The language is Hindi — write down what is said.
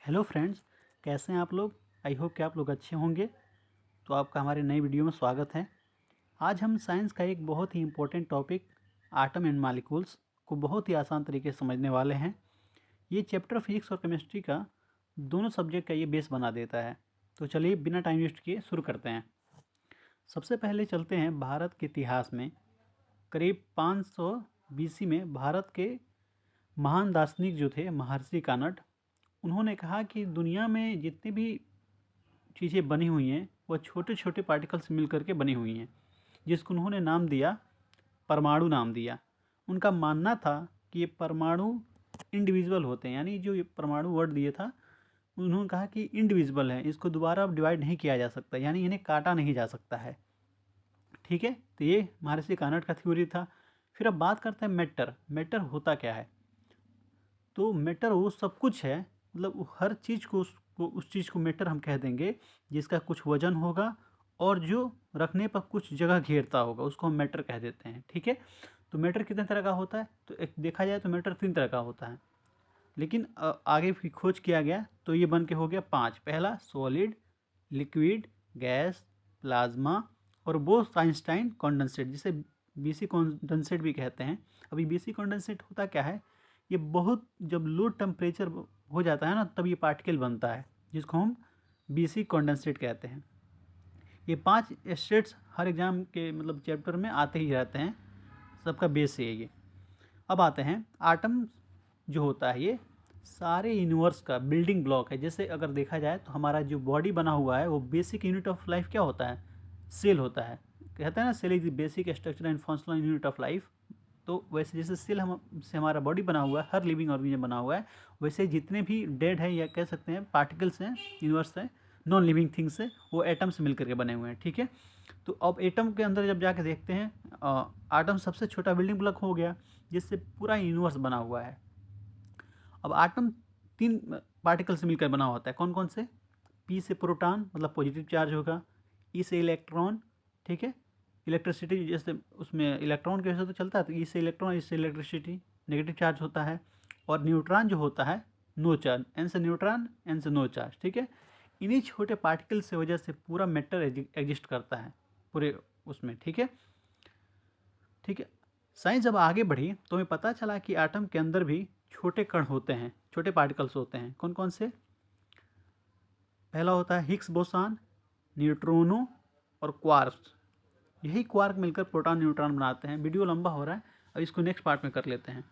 हेलो फ्रेंड्स, कैसे हैं आप लोग। आई होप कि आप लोग अच्छे होंगे। तो आपका हमारे नई वीडियो में स्वागत है। आज हम साइंस का एक बहुत ही important topic atom and molecules को बहुत ही आसान तरीके से समझने वाले हैं। ये चैप्टर फिजिक्स और केमिस्ट्री का दोनों सब्जेक्ट का ये बेस बना देता है। तो चलिए बिना टाइम वेस्ट किए शुरू करते हैं। सबसे पहले चलते हैं भारत के इतिहास में। करीब 500 BC में भारत के महान दार्शनिक जो थे महर्षि कानट, उन्होंने कहा कि दुनिया में जितनी भी चीज़ें बनी हुई हैं वह छोटे छोटे पार्टिकल से मिल करके बनी हुई हैं, जिसको उन्होंने नाम दिया परमाणु नाम दिया। उनका मानना था कि ये परमाणु इंडिविजुअल होते हैं, यानी जो ये परमाणु वर्ड दिए था उन्होंने कहा कि इंडिविजुअल है, इसको दोबारा अब डिवाइड नहीं किया जा सकता, यानी इन्हें काटा नहीं जा सकता है। ठीक है, तो ये महर्षि कानट का थ्योरी था। फिर अब बात करते हैं मैटर। मैटर होता क्या है। तो मैटर वो सब कुछ है, मतलब वो हर चीज़ को उस चीज़ को मैटर हम कह देंगे जिसका कुछ वजन होगा और जो रखने पर कुछ जगह घेरता होगा, उसको हम मैटर कह देते हैं। ठीक है, तो मैटर कितने तरह का होता है, तो एक देखा जाए तो मैटर 3 तरह का होता है, लेकिन आगे भी खोज किया गया तो ये बन के हो गया 5। पहला सॉलिड, लिक्विड, गैस, प्लाज्मा और बोथ आइंस्टाइन कॉन्डेंसेट, जिसे बीसी कॉन्डेंसेट भी कहते हैं। अभी बीसी कॉन्डेंसेट होता क्या है, ये बहुत जब लो टेम्परेचर हो जाता है ना, तब ये पार्टिकल बनता है, जिसको हम बीसी कॉन्डेंसेट कहते हैं। ये 5 स्टेट्स हर एग्जाम के मतलब चैप्टर में आते ही रहते हैं, सबका बेस है ये। अब आते हैं आटम जो होता है, ये सारे यूनिवर्स का बिल्डिंग ब्लॉक है। जैसे अगर देखा जाए तो हमारा जो बॉडी बना हुआ है वो बेसिक यूनिट ऑफ लाइफ क्या होता है, सेल होता है। कहते हैं ना, cell is the basic structure and functional unit of life. तो वैसे जैसे सेल हम से हमारा बॉडी बना हुआ है, हर लिविंग ऑर्गेनिज्म बना हुआ है, वैसे जितने भी डेड है या कह सकते हैं पार्टिकल्स हैं, यूनिवर्स है, नॉन लिविंग थिंग्स है, वो एटम से मिलकर के बने हुए हैं। ठीक है, तो अब एटम के अंदर जब जाके देखते हैं, आटम सबसे छोटा बिल्डिंग ब्लॉक हो गया जिससे पूरा यूनिवर्स बना हुआ है। अब आटम 3 पार्टिकल से मिलकर बना होता है। कौन कौन से। पी से प्रोटॉन, मतलब पॉजिटिव चार्ज होगा। ई से इलेक्ट्रॉन, ठीक है, इलेक्ट्रिसिटी जैसे उसमें इलेक्ट्रॉन की वजह से तो चलता है, तो ई से इलेक्ट्रॉन, इससे इलेक्ट्रिसिटी, नेगेटिव चार्ज होता है। और न्यूट्रॉन जो होता है नो चार्ज, एन से न्यूट्रॉन, एन से नो चार्ज। ठीक है, इन्हीं छोटे पार्टिकल से वजह से पूरा मैटर एग्जिस्ट करता है पूरे उसमें। ठीक है, ठीक है। साइंस जब आगे बढ़ी तो हमें पता चला कि एटम के अंदर भी छोटे कण होते हैं, छोटे पार्टिकल्स होते हैं। कौन कौन से। पहला होता है हिग्स बोसान, न्यूट्रोनो और क्वार्क्स। यही क्वार्क मिलकर प्रोटॉन न्यूट्रॉन बनाते हैं। वीडियो लंबा हो रहा है, अब इसको नेक्स्ट पार्ट में कर लेते हैं।